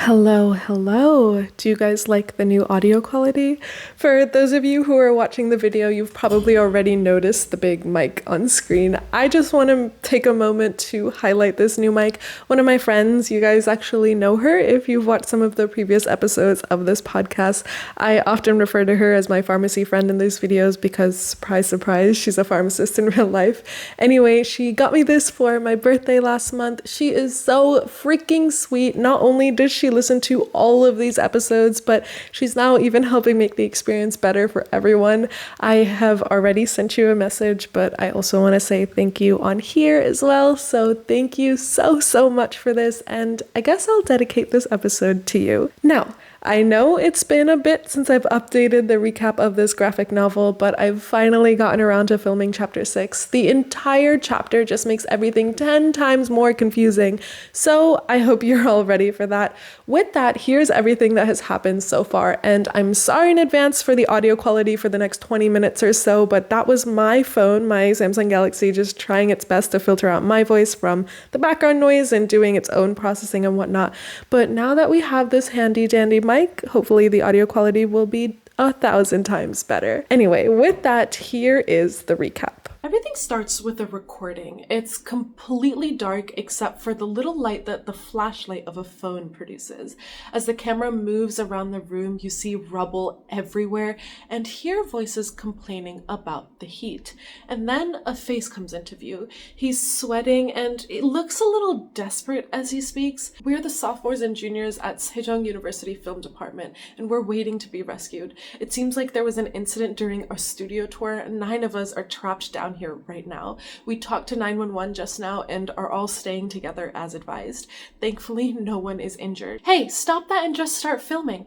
Hello. Do you guys like the new audio quality? For those of you who are watching the video, you've probably already noticed the big mic on screen. I just want to take a moment to highlight this new mic. One of my friends, you guys actually know her if you've watched some of the previous episodes of this podcast. I often refer to her as my pharmacy friend in these videos because, surprise, surprise, she's a pharmacist in real life. Anyway, she got me this for my birthday last month. She is so freaking sweet. Not only does she listen to all of these episodes, but she's now even helping make the experience better for everyone. I have already sent you a message, but I also want to say thank you on here as well. So thank you so much for this, and I guess I'll dedicate this episode to you. Now, I know it's been a bit since I've updated the recap of this graphic novel, but I've finally gotten around to filming chapter 6. The entire chapter just makes everything 10 times more confusing, so I hope you're all ready for that. With that, here's everything that has happened so far, and I'm sorry in advance for the audio quality for the next 20 minutes or so, but that was my phone, my Samsung Galaxy, just trying its best to filter out my voice from the background noise and doing its own processing and whatnot. But now that we have this handy dandy mic, hopefully the audio quality will be 1,000 times better. Anyway, with that, here is the recap. Everything starts with a recording. It's completely dark except for the little light that the flashlight of a phone produces. As the camera moves around the room, you see rubble everywhere and hear voices complaining about the heat. And then a face comes into view. He's sweating and it looks a little desperate as he speaks. We're the sophomores and juniors at Sejong University Film Department, and we're waiting to be rescued. It seems like there was an incident during our studio tour. 9 of us are trapped down here right now. We talked to 911 just now and are all staying together as advised. Thankfully, no one is injured. Hey, stop that and just start filming.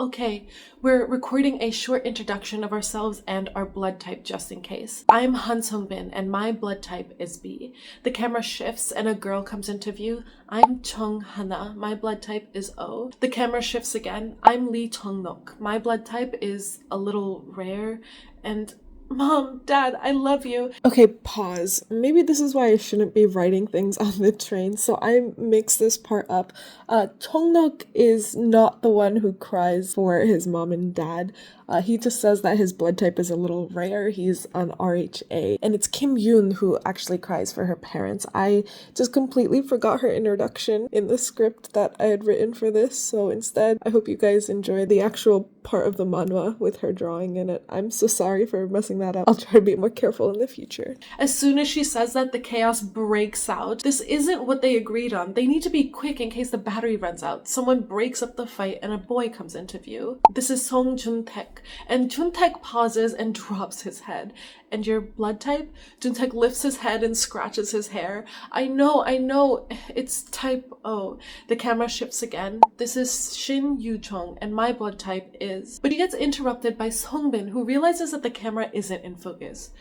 Okay, we're recording a short introduction of ourselves and our blood type just in case. I'm Han Sung-bin and my blood type is B. The camera shifts and a girl comes into view. I'm Chung Hana, my blood type is O. The camera shifts again. I'm Lee Chung Nok. My blood type is a little rare, and Mom, Dad, I love you. Okay, pause. Maybe this is why I shouldn't be writing things on the train, so I mix this part up. Chongnok is not the one who cries for his mom and dad. He just says that his blood type is a little rare. He's an RHA. And it's Kim Yoon who actually cries for her parents. I just completely forgot her introduction in the script that I had written for this, so instead, I hope you guys enjoy the actual part of the manhwa with her drawing in it. I'm so sorry for messing that up. I'll try to be more careful in the future. As soon as she says that, the chaos breaks out. This isn't what they agreed on. They need to be quick in case the battery runs out. Someone breaks up the fight and a boy comes into view. This is Song Jun-taek, and Jun-taek pauses and drops his head. And your blood type? Jun-taek lifts his head and scratches his hair. I know, it's type O. The camera shifts again. This is Shin Yu-chong, and my blood type is... But he gets interrupted by Song-bin, who realizes that the camera isn't in focus.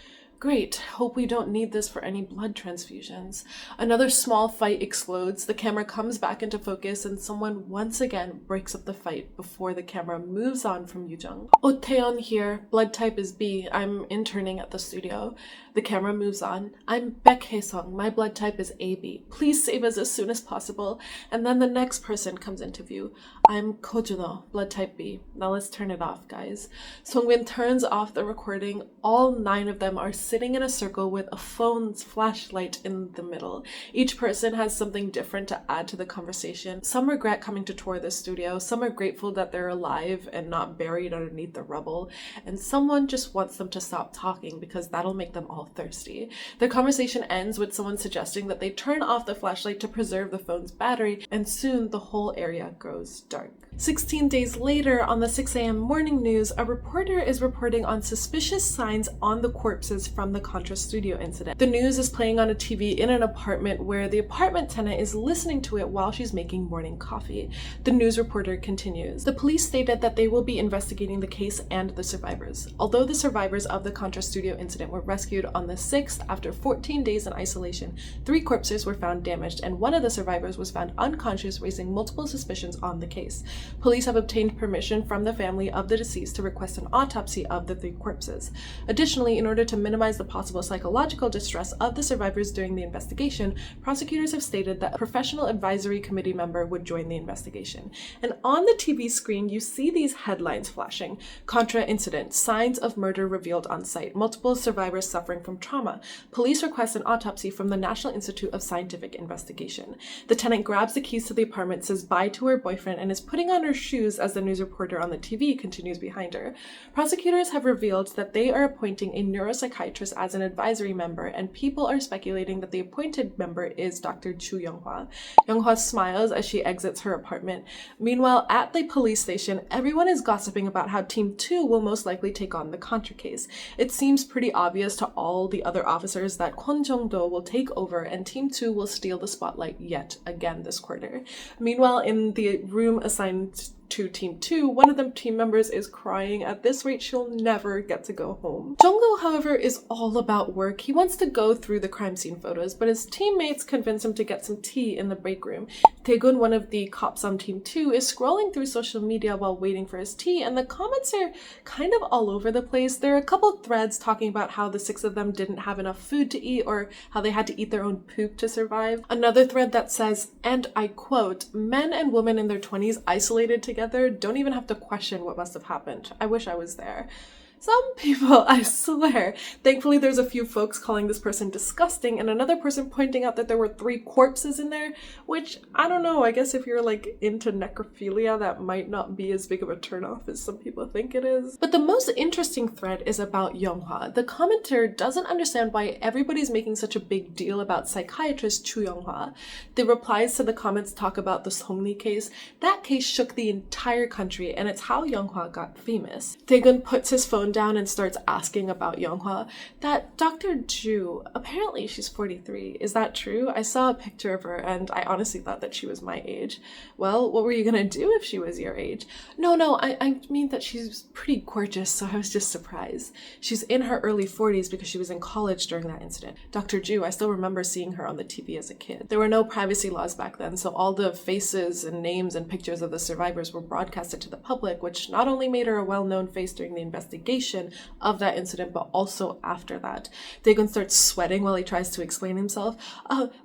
Great, hope we don't need this for any blood transfusions. Another small fight explodes, the camera comes back into focus, and someone once again breaks up the fight before the camera moves on from Yujung. Oh, Taeyeon here, blood type is B, I'm interning at the studio. The camera moves on. I'm Baek Hae-sung, my blood type is AB. Please save us as soon as possible. And then the next person comes into view. I'm Ko Juno, blood type B. Now let's turn it off, guys. Song-bin turns off the recording. All 9 of them are sitting in a circle with a phone's flashlight in the middle. Each person has something different to add to the conversation. Some regret coming to tour the studio, some are grateful that they're alive and not buried underneath the rubble, and someone just wants them to stop talking because that'll make them all thirsty. The conversation ends with someone suggesting that they turn off the flashlight to preserve the phone's battery, and soon the whole area grows dark. 16 days later, on the 6 a.m. morning news, a reporter is reporting on suspicious signs on the corpses from the Contra Studio incident. The news is playing on a TV in an apartment where the apartment tenant is listening to it while she's making morning coffee. The news reporter continues. The police stated that they will be investigating the case and the survivors. Although the survivors of the Contra Studio incident were rescued on the 6th after 14 days in isolation, 3 corpses were found damaged and one of the survivors was found unconscious, raising multiple suspicions on the case. Police have obtained permission from the family of the deceased to request an autopsy of the 3 corpses. Additionally, in order to minimize the possible psychological distress of the survivors during the investigation, prosecutors have stated that a professional advisory committee member would join the investigation. And on the TV screen, you see these headlines flashing. Contra incident, signs of murder revealed on site, multiple survivors suffering from trauma. Police request an autopsy from the National Institute of Scientific Investigation. The tenant grabs the keys to the apartment, says bye to her boyfriend, and is putting on her shoes as the news reporter on the TV continues behind her. Prosecutors have revealed that they are appointing a neuropsychiatrist as an advisory member, and people are speculating that the appointed member is Dr. Chu Younghwa. Younghwa smiles as she exits her apartment. Meanwhile, at the police station, everyone is gossiping about how Team 2 will most likely take on the Contra case. It seems pretty obvious to all the other officers that Kwon Jong-do will take over and Team 2 will steal the spotlight yet again this quarter. Meanwhile, in the room assigned to Team 2, one of the team members is crying. At this rate, she'll never get to go home. Jung-do, however, is all about work. He wants to go through the crime scene photos, but his teammates convince him to get some tea in the break room. Taegun, one of the cops on Team 2, is scrolling through social media while waiting for his tea, and the comments are kind of all over the place. There are a couple threads talking about how the 6 of them didn't have enough food to eat or how they had to eat their own poop to survive. Another thread that says, and I quote, "Men and women in their 20s isolated together don't even have to question what must have happened. I wish I was there." Some people, I swear. Thankfully, there's a few folks calling this person disgusting and another person pointing out that there were 3 corpses in there, which, I don't know, I guess if you're like into necrophilia, that might not be as big of a turnoff as some people think it is. But the most interesting thread is about Younghwa. The commenter doesn't understand why everybody's making such a big deal about psychiatrist Chu Younghwa. The replies to the comments talk about the Songni case. That case shook the entire country, and it's how Younghwa got famous. Taegun puts his phone down and starts asking about Younghwa. That Dr. Ju, apparently she's 43. Is that true? I saw a picture of her and I honestly thought that she was my age. Well, what were you gonna do if she was your age? No, I mean that she's pretty gorgeous, so I was just surprised. She's in her early 40s because she was in college during that incident. Dr. Ju, I still remember seeing her on the TV as a kid. There were no privacy laws back then, so all the faces and names and pictures of the survivors were broadcasted to the public, which not only made her a well-known face during the investigation of that incident, but also after that. Daegun starts sweating while he tries to explain himself.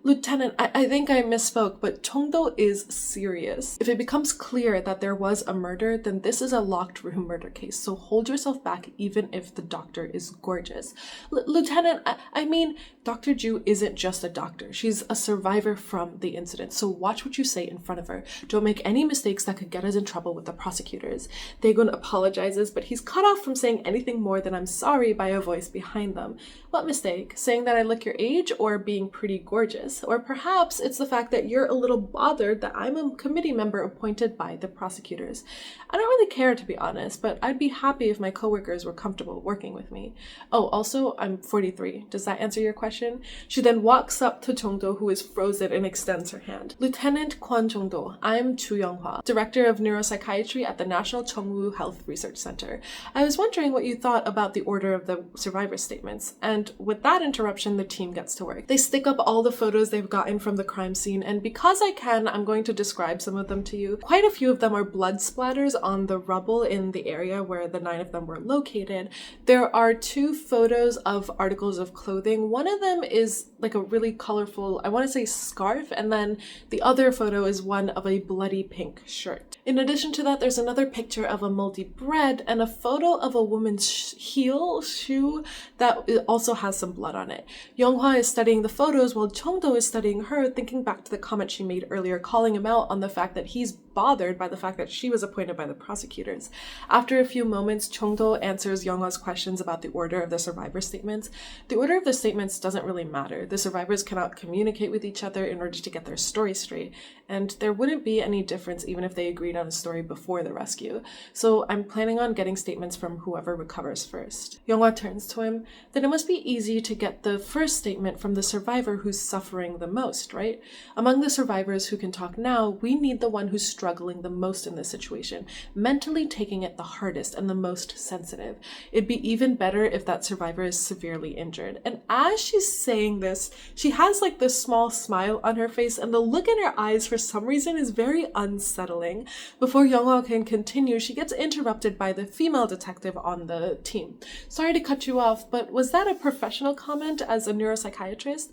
Lieutenant, I think I misspoke, but Chongdo is serious. If it becomes clear that there was a murder, then this is a locked room murder case, so hold yourself back even if the doctor is gorgeous. Lieutenant, I mean, Dr. Ju isn't just a doctor. She's a survivor from the incident, so watch what you say in front of her. Don't make any mistakes that could get us in trouble with the prosecutors. Daegun apologizes, but he's cut off from saying anything more than "I'm sorry" by a voice behind them. What mistake? Saying that I look your age or being pretty gorgeous? Or perhaps it's the fact that you're a little bothered that I'm a committee member appointed by the prosecutors. I don't really care, to be honest, but I'd be happy if my coworkers were comfortable working with me. Oh, also, I'm 43. Does that answer your question? She then walks up to Jongdo, who is frozen, and extends her hand. Lieutenant Kwon Jongdo, I'm Chu Younghwa, Director of Neuropsychiatry at the National Chungwoo Health Research Center. I was wondering what you thought about the order of the survivor statements. And with that interruption, the team gets to work. They stick up all the photos they've gotten from the crime scene, and because I can, I'm going to describe some of them to you. Quite a few of them are blood splatters on the rubble in the area where the 9 of them were located. There are 2 photos of articles of clothing. One of them is like a really colorful, I want to say scarf, and then the other photo is one of a bloody pink shirt. In addition to that, there's another picture of a moldy bread and a photo of a woman's shoe that also has some blood on it. Younghwa is studying the photos while Chongdo is studying her, thinking back to the comment she made earlier, calling him out on the fact that he's bothered by the fact that she was appointed by the prosecutors. After a few moments, Chongdo answers Younghwa's questions about the order of the survivor statements. The order of the statements doesn't really matter. The survivors cannot communicate with each other in order to get their story straight, and there wouldn't be any difference even if they agreed on a story before the rescue. So I'm planning on getting statements from whoever whoever recovers first. Younghwa turns to him. Then it must be easy to get the first statement from the survivor who's suffering the most, right? Among the survivors who can talk now, we need the one who's struggling the most in this situation, mentally taking it the hardest and the most sensitive. It'd be even better if that survivor is severely injured. And as she's saying this, she has like this small smile on her face, and the look in her eyes for some reason is very unsettling. Before Younghwa can continue, she gets interrupted by the female detective on the team. Sorry to cut you off, but was that a professional comment as a neuropsychiatrist?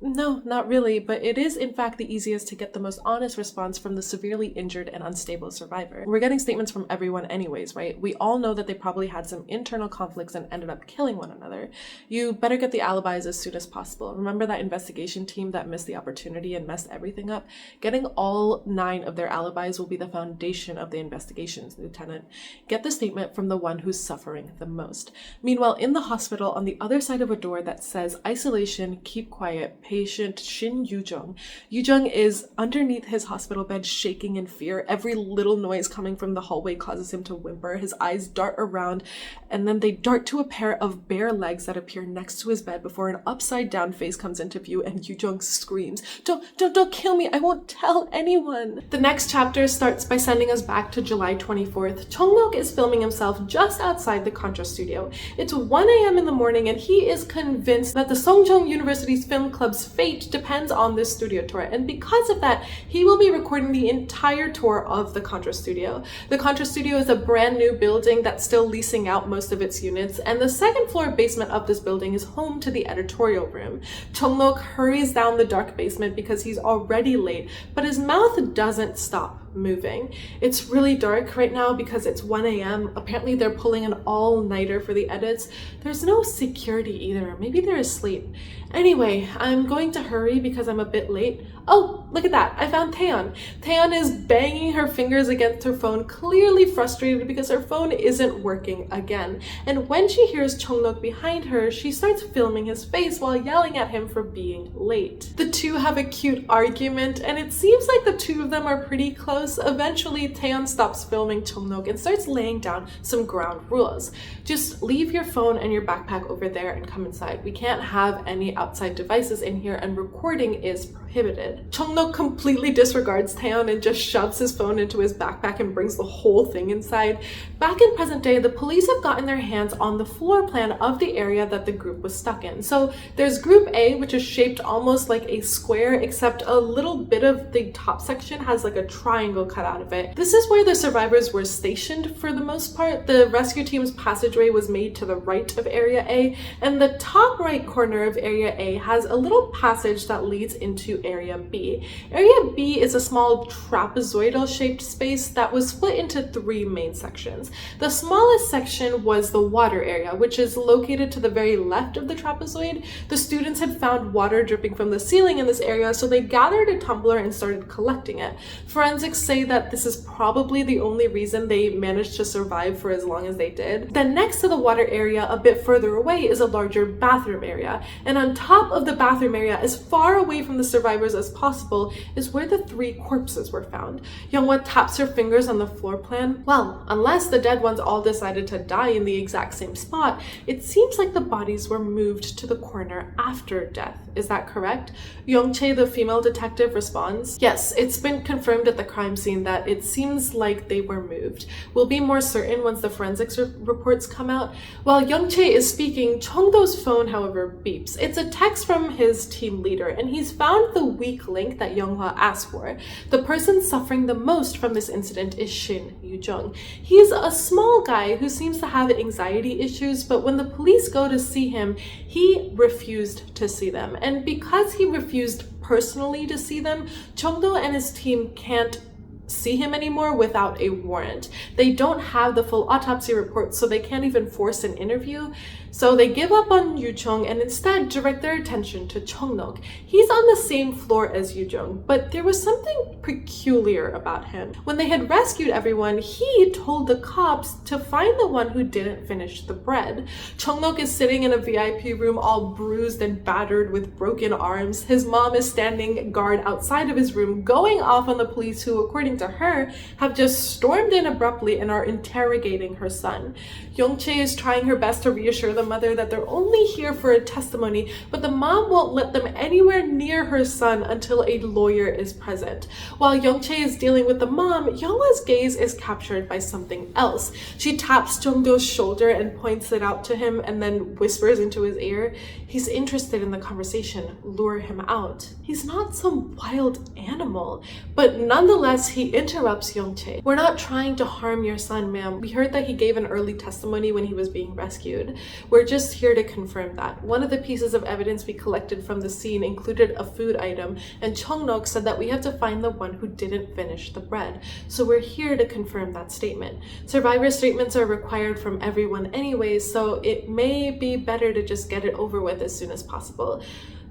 No, not really, but it is in fact the easiest to get the most honest response from the severely injured and unstable survivor. We're getting statements from everyone anyways, right? We all know that they probably had some internal conflicts and ended up killing one another. You better get the alibis as soon as possible. Remember that investigation team that missed the opportunity and messed everything up? Getting all 9 of their alibis will be the foundation of the investigations, Lieutenant. Get the statement from the one who's suffering the most. Meanwhile, in the hospital, on the other side of a door that says isolation, keep quiet, patient Shin Yu-jung. Yu-jung is underneath his hospital bed, shaking in fear. Every little noise coming from the hallway causes him to whimper. His eyes dart around, and then they dart to a pair of bare legs that appear next to his bed before an upside-down face comes into view, and Yu-jung screams, Don't kill me! I won't tell anyone!" The next chapter starts by sending us back to July 24th. Chongnok is filming himself just outside the Contra studio. It's 1 a.m. in the morning, and he is convinced that the Songcheong University's film club's fate depends on this studio tour, and because of that, he will be recording the entire tour of the Contra studio. The Contra studio is a brand new building that's still leasing out most of its units, and the second floor basement of this building is home to the editorial room. Chongnok hurries down the dark basement because he's already late, but his mouth doesn't stop moving. It's really dark right now because it's 1 a.m. Apparently they're pulling an all-nighter for the edits. There's no security either. Maybe they're asleep. Anyway, I'm going to hurry because I'm a bit late. Oh, look at that. I found Taeyeon. Taeyeon is banging her fingers against her phone, clearly frustrated because her phone isn't working again. And when she hears Chongnok behind her, she starts filming his face while yelling at him for being late. The two have a cute argument, and it seems like the two of them are pretty close. Eventually, Taeyeon stops filming Chongnok and starts laying down some ground rules. Just leave your phone and your backpack over there and come inside. We can't have any outside devices in here, and recording is prohibited. Chongnok completely disregards Taeyeon and just shoves his phone into his backpack and brings the whole thing inside. Back in present day, the police have gotten their hands on the floor plan of the area that the group was stuck in. So there's group A, which is shaped almost like a square, except a little bit of the top section has like a triangle cut out of it. This is where the survivors were stationed for the most part. The rescue team's passageway was made to the right of Area A, and the top right corner of Area A has a little passage that leads into Area B. Area B is a small trapezoidal shaped space that was split into 3 main sections. The smallest section was the water area, which is located to the very left of the trapezoid. The students had found water dripping from the ceiling in this area, so they gathered a tumbler and started collecting it. Forensics say that this is probably the only reason they managed to survive for as long as they did. Then next to the water area, a bit further away, is a larger bathroom area, and on top of the bathroom area, as far away from the survivors as possible, is where the 3 corpses were found. Younghwa taps her fingers on the floor plan. Well, unless the dead ones all decided to die in the exact same spot, it seems like the bodies were moved to the corner after death. Is that correct? Youngchae, the female detective, responds, "Yes, it's been confirmed at the crime scene that it seems like they were moved. We'll be more certain once the forensics reports come out." While Youngchae is speaking, Chongdo's phone, however, beeps. It's a text from his team leader, and he's found the weak link that Younghwa asked for. The person suffering the most from this incident is Shin Yu-jung. He's a small guy who seems to have anxiety issues, but when the police go to see him, he refused to see them. And because he refused personally to see them, Chongdo and his team can't see him anymore without a warrant. They don't have the full autopsy report, so they can't even force an interview. So they give up on Yu-chung and instead direct their attention to Chung-nok. He's on the same floor as Yu-jung, but there was something peculiar about him. When they had rescued everyone, he told the cops to find the one who didn't finish the bread. Chung-nok is sitting in a VIP room all bruised and battered with broken arms. His mom is standing guard outside of his room, going off on the police who, according to her, have just stormed in abruptly and are interrogating her son. Young-chae is trying her best to reassure the mother that they're only here for a testimony, but the mom won't let them anywhere near her son until a lawyer is present. While Young-chae is dealing with the mom, Young-hwa's gaze is captured by something else. She taps Jung-do's shoulder and points it out to him and then whispers into his ear. He's interested in the conversation. Lure him out. He's not some wild animal, but nonetheless, he interrupts Young-chae. We're not trying to harm your son, ma'am. We heard that he gave an early testimony when he was being rescued. We're just here to confirm that. One of the pieces of evidence we collected from the scene included a food item, and Chung-nok said that we have to find the one who didn't finish the bread. So we're here to confirm that statement. Survivor statements are required from everyone anyway, so it may be better to just get it over with as soon as possible.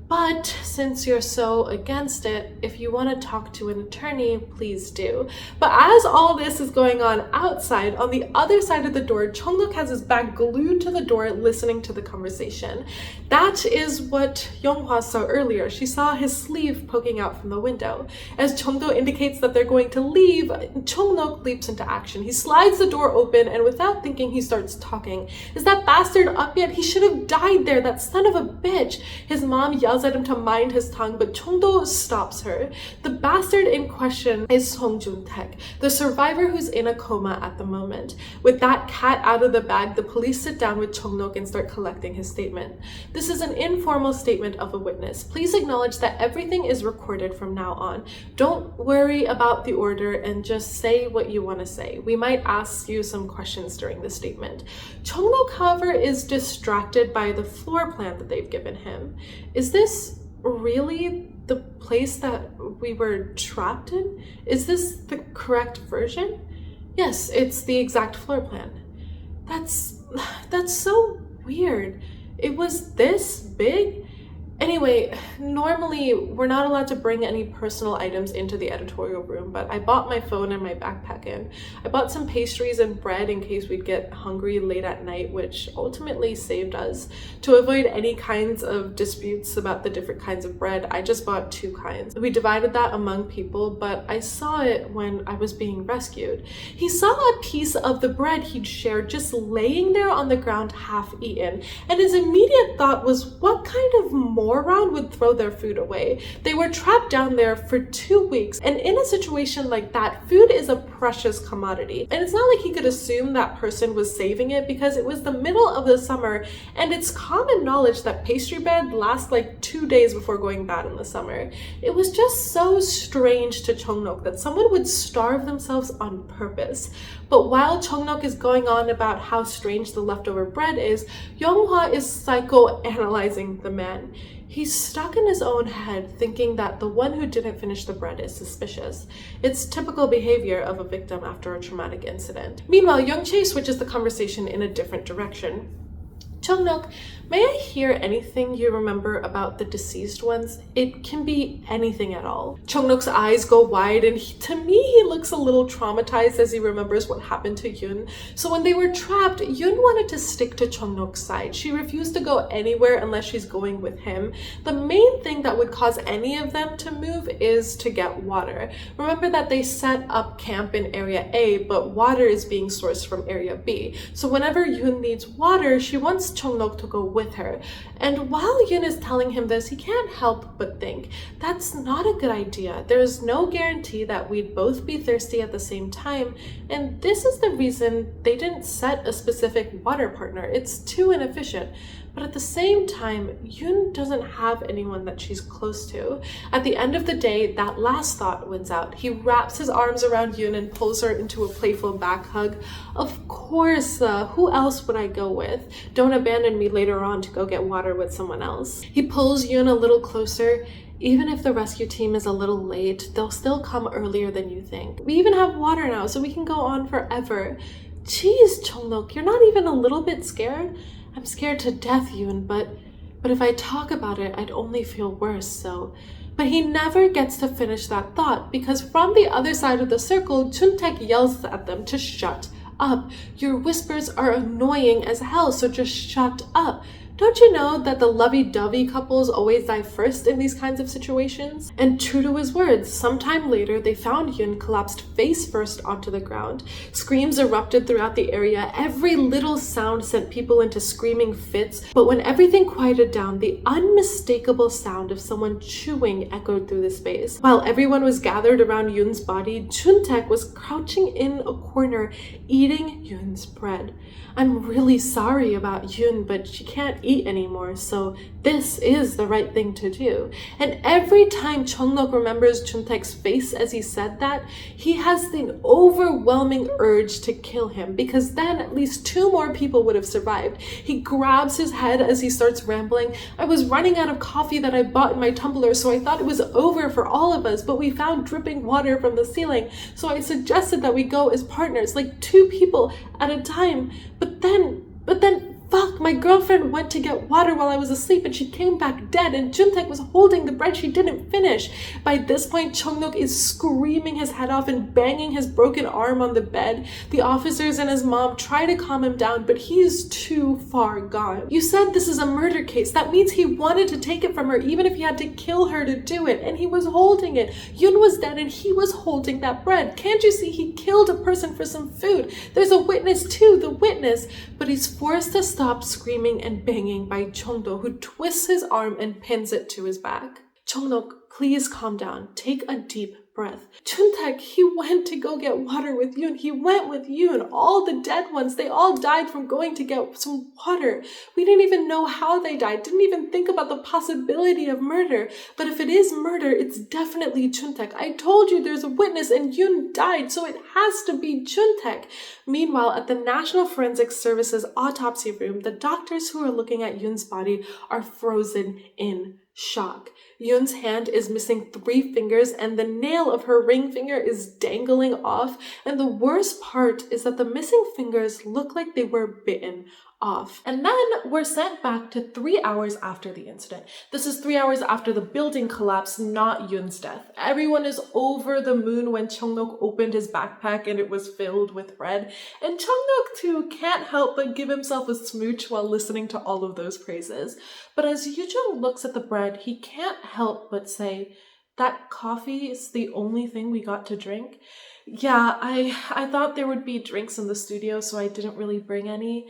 But since you're so against it, if you want to talk to an attorney, please do. But as all this is going on outside, on the other side of the door, Chung-nok has his back glued to the door listening to the conversation. That is what Young-hwa saw earlier. She saw his sleeve poking out from the window. As Chung-do indicates that they're going to leave, Chung-nok leaps into action. He slides the door open and without thinking he starts talking. Is that bastard up yet? He should have died there, that son of a bitch. His mom yells at him to mind his tongue, but Chung-do stops her. The bastard in question is Song Jun-taek, the survivor who's in a coma at the moment. With that cat out of the bag, the police sit down with Chung-nok and start collecting his statement. This is an informal statement of a witness. Please acknowledge that everything is recorded from now on. Don't worry about the order and just say what you want to say. We might ask you some questions during the statement. Chung-nok, however, is distracted by the floor plan that they've given him. Is this really the place that we were trapped in? Is this the correct version? Yes, it's the exact floor plan. That's so weird. It was this big? Anyway, normally we're not allowed to bring any personal items into the editorial room, but I bought my phone and my backpack in. I bought some pastries and bread in case we'd get hungry late at night, which ultimately saved us. To avoid any kinds of disputes about the different kinds of bread, I just bought 2 kinds. We divided that among people, but I saw it when I was being rescued. He saw a piece of the bread he'd shared just laying there on the ground half eaten, and his immediate thought was, what kind of moron would throw their food away? They were trapped down there for 2 weeks, and in a situation like that, food is a precious commodity. And it's not like he could assume that person was saving it because it was the middle of the summer, and it's common knowledge that pastry bread lasts like 2 days before going bad in the summer. It was just so strange to Chung-nok that someone would starve themselves on purpose. But while Chung-nok is going on about how strange the leftover bread is, Young-hwa is psychoanalyzing the man. He's stuck in his own head, thinking that the one who didn't finish the bread is suspicious. It's typical behavior of a victim after a traumatic incident. Meanwhile, Young-chae switches the conversation in a different direction. Chung-nok, may I hear anything you remember about the deceased ones? It can be anything at all. Chung-nok's eyes go wide, and to me, he looks a little traumatized as he remembers what happened to Yoon. So when they were trapped, Yoon wanted to stick to Chung-nok's side. She refused to go anywhere unless she's going with him. The main thing that would cause any of them to move is to get water. Remember that they set up camp in Area A, but water is being sourced from Area B. So whenever Yoon needs water, she wants Chung-nok to go with her. And while Yoon is telling him this, he can't help but think, that's not a good idea. There's no guarantee that we'd both be thirsty at the same time, and this is the reason they didn't set a specific water partner. It's too inefficient. But at the same time, Yoon doesn't have anyone that she's close to. At the end of the day, that last thought wins out. He wraps his arms around Yoon and pulls her into a playful back hug. Of course, who else would I go with? Don't abandon me later on to go get water with someone else. He pulls Yoon a little closer. Even if the rescue team is a little late, they'll still come earlier than you think. We even have water now, so we can go on forever. Jeez, Chung-nok, you're not even a little bit scared? I'm scared to death, Yoon, but if I talk about it, I'd only feel worse, so... But he never gets to finish that thought, because from the other side of the circle, Chuntaek yells at them to shut up. Your whispers are annoying as hell, so just shut up. Don't you know that the lovey-dovey couples always die first in these kinds of situations? And true to his words, sometime later they found Yoon collapsed face first onto the ground. Screams erupted throughout the area. Every little sound sent people into screaming fits. But when everything quieted down, the unmistakable sound of someone chewing echoed through the space. While everyone was gathered around Yoon's body, Chuntaek was crouching in a corner, eating Yoon's bread. I'm really sorry about Yoon, but she can't eat anymore, so this is the right thing to do. And every time Chungnok remembers Chuntaek's face as he said that, he has the overwhelming urge to kill him, because then at least 2 more people would have survived. He grabs his head as he starts rambling. I was running out of coffee that I bought in my tumbler, so I thought it was over for all of us, but we found dripping water from the ceiling, so I suggested that we go as partners, like 2 people at a time. But then, fuck, my girlfriend went to get water while I was asleep and she came back dead, and Chuntaek was holding the bread she didn't finish. By this point, Chungnok is screaming his head off and banging his broken arm on the bed. The officers and his mom try to calm him down, but he's too far gone. You said this is a murder case. That means he wanted to take it from her, even if he had to kill her to do it, and he was holding it. Yoon was dead and he was holding that bread. Can't you see he killed a person for some food? There's a witness too, the witness. But he's forced to stop screaming and banging by Chongdo, who twists his arm and pins it to his back. Chongnok, please calm down. Take a deep breath. Chuntaek, he went to go get water with Yoon. He went with Yoon. All the dead ones, they all died from going to get some water. We didn't even know how they died. Didn't even think about the possibility of murder. But if it is murder, it's definitely Chuntaek. I told you there's a witness and Yoon died, so it has to be Chuntaek. Meanwhile, at the National Forensic Services autopsy room, the doctors who are looking at Yoon's body are frozen in shock. Yoon's hand is missing 3 fingers and the nail of her ring finger is dangling off. And the worst part is that the missing fingers look like they were bitten off. And then we're sent back to 3 hours after the incident. This is 3 hours after the building collapse, not Yoon's death. Everyone is over the moon when Chungnok opened his backpack and it was filled with bread. And Chungnok too can't help but give himself a smooch while listening to all of those praises. But as Yujung looks at the bread, he can't help but say, that coffee is the only thing we got to drink? Yeah, I thought there would be drinks in the studio, so I didn't really bring any.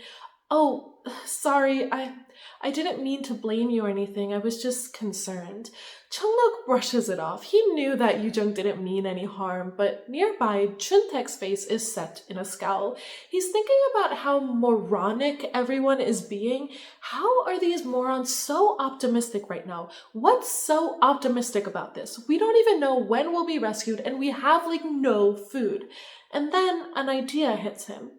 Oh, sorry, I didn't mean to blame you or anything. I was just concerned. Chungnok brushes it off. He knew that Yujung didn't mean any harm, but nearby, Chuntaek's face is set in a scowl. He's thinking about how moronic everyone is being. How are these morons so optimistic right now? What's so optimistic about this? We don't even know when we'll be rescued, and we have, like, no food. And then an idea hits him.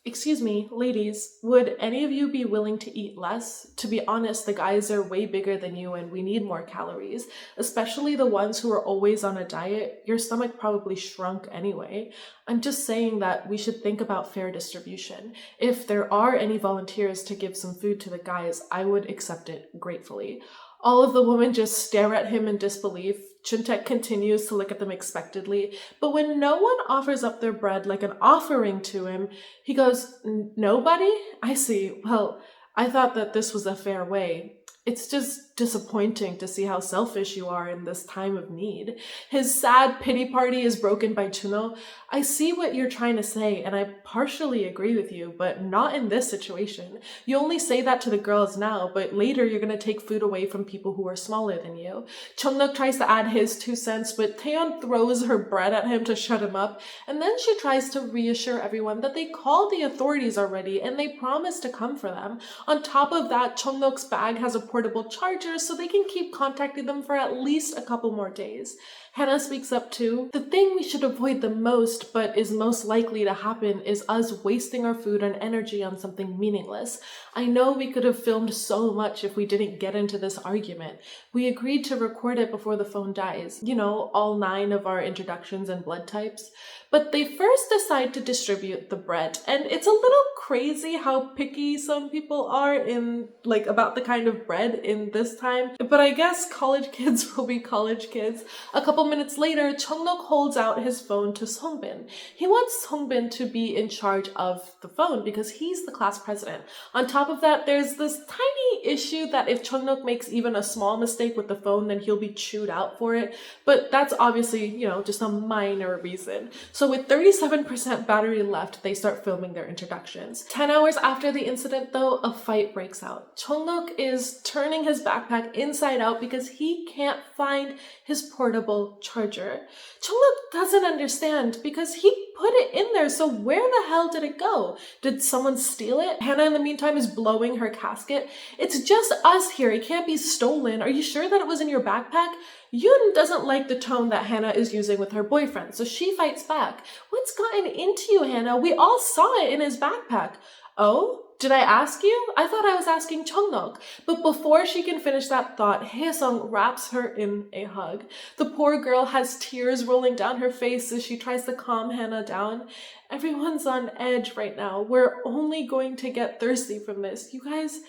Excuse me, ladies, would any of you be willing to eat less? To be honest, the guys are way bigger than you and we need more calories, especially the ones who are always on a diet. Your stomach probably shrunk anyway. I'm just saying that we should think about fair distribution. If there are any volunteers to give some food to the guys, I would accept it gratefully. All of the women just stare at him in disbelief. Chuntaek continues to look at them expectantly, but when no one offers up their bread like an offering to him, he goes, nobody? I see. Well, I thought that this was a fair way. It's just disappointing to see how selfish you are in this time of need. His sad pity party is broken by Chuno. I see what you're trying to say, and I partially agree with you, but not in this situation. You only say that to the girls now, but later you're going to take food away from people who are smaller than you. Chungnuk tries to add his 2 cents, but Taeyeon throws her bread at him to shut him up, and then she tries to reassure everyone that they called the authorities already and they promised to come for them. On top of that, Chungnuk's bag has a portable charger so they can keep contacting them for at least a couple more days. Hannah speaks up too. The thing we should avoid the most, but is most likely to happen, is us wasting our food and energy on something meaningless. I know we could have filmed so much if we didn't get into this argument. We agreed to record it before the phone dies. You know, all 9 of our introductions and blood types. But they first decide to distribute the bread, and it's a little crazy how picky some people are about the kind of bread in this time. But I guess college kids will be college kids. A couple minutes later, Chungnok holds out his phone to Songbin. He wants Songbin to be in charge of the phone because he's the class president. On top of that, there's this tiny issue that if Chungnok makes even a small mistake with the phone, then he'll be chewed out for it. But that's obviously, just a minor reason. So with 37% battery left, they start filming their introductions. 10 hours after the incident though, a fight breaks out. Chungnok is turning his backpack inside out because he can't find his portable charger. Chungnok doesn't understand because he put it in there, so where the hell did it go? Did someone steal it? Hannah in the meantime is blowing her casket. It's just us here, it can't be stolen. Are you sure that it was in your backpack? Yoon doesn't like the tone that Hannah is using with her boyfriend, so she fights back. What's gotten into you, Hannah? We all saw it in his backpack. Oh? Did I ask you? I thought I was asking Chungnok. But before she can finish that thought, Haesung wraps her in a hug. The poor girl has tears rolling down her face as she tries to calm Hannah down. Everyone's on edge right now. We're only going to get thirsty from this. You guys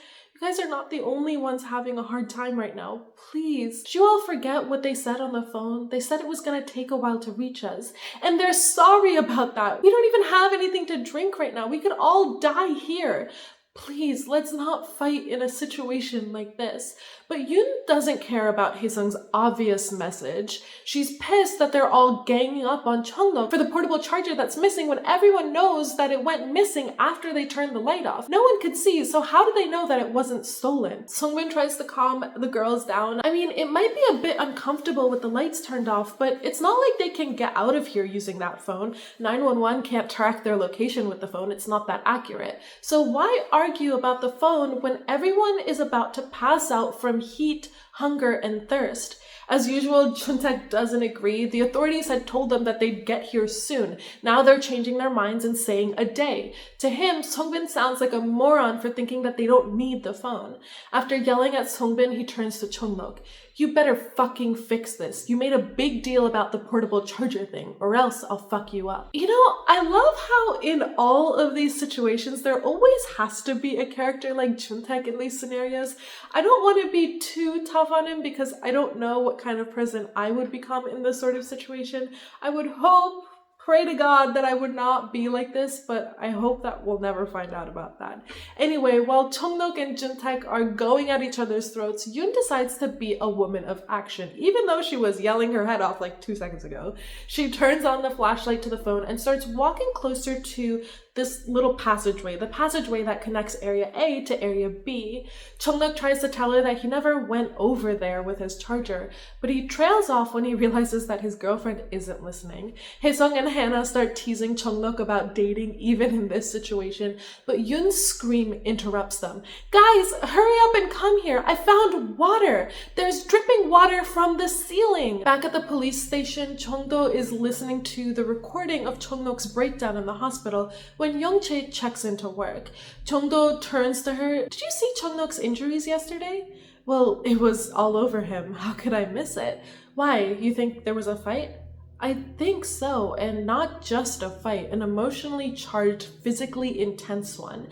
are not the only ones having a hard time right now. Please. Did you all forget what they said on the phone? They said it was gonna take a while to reach us. And they're sorry about that. We don't even have anything to drink right now. We could all die here. Please, let's not fight in a situation like this. But Yoon doesn't care about Haesung's obvious message. She's pissed that they're all ganging up on Chungnok for the portable charger that's missing when everyone knows that it went missing after they turned the light off. No one could see, so how did they know that it wasn't stolen? Songbin tries to calm the girls down. I mean, it might be a bit uncomfortable with the lights turned off, but it's not like they can get out of here using that phone. 911 can't track their location with the phone. It's not that accurate. So why argue about the phone when everyone is about to pass out from heat, hunger, and thirst? As usual, Chuntaek doesn't agree. The authorities had told them that they'd get here soon. Now they're changing their minds and saying a day. To him, Songbin sounds like a moron for thinking that they don't need the phone. After yelling at Songbin, he turns to Chungnok. You better fucking fix this. You made a big deal about the portable charger thing, or else I'll fuck you up. You know, I love how in all of these situations, there always has to be a character like Chuntaek in these scenarios. I don't want to be too tough on him because I don't know what kind of person I would become in this sort of situation. I would hope, pray to God that I would not be like this, but I hope that we'll never find out about that. Anyway, while Chungnok and Juntaek are going at each other's throats, Yoon decides to be a woman of action. Even though she was yelling her head off like 2 seconds ago, she turns on the flashlight to the phone and starts walking closer to this little passageway, the passageway that connects area A to area B. Chungnok tries to tell her that he never went over there with his charger, but he trails off when he realizes that his girlfriend isn't listening. Haesung and Hannah start teasing Chungnok about dating even in this situation, but Yoon's scream interrupts them. Guys, hurry up and come here. I found water. There's dripping water from the ceiling. Back at the police station, Chungdo is listening to the recording of Chungnok's breakdown in the hospital when Youngchae checks into work. Chungdo turns to her. Did you see Chungnok's injuries yesterday? Well, it was all over him. How could I miss it? Why? You think there was a fight? I think so, and not just a fight, an emotionally charged, physically intense one.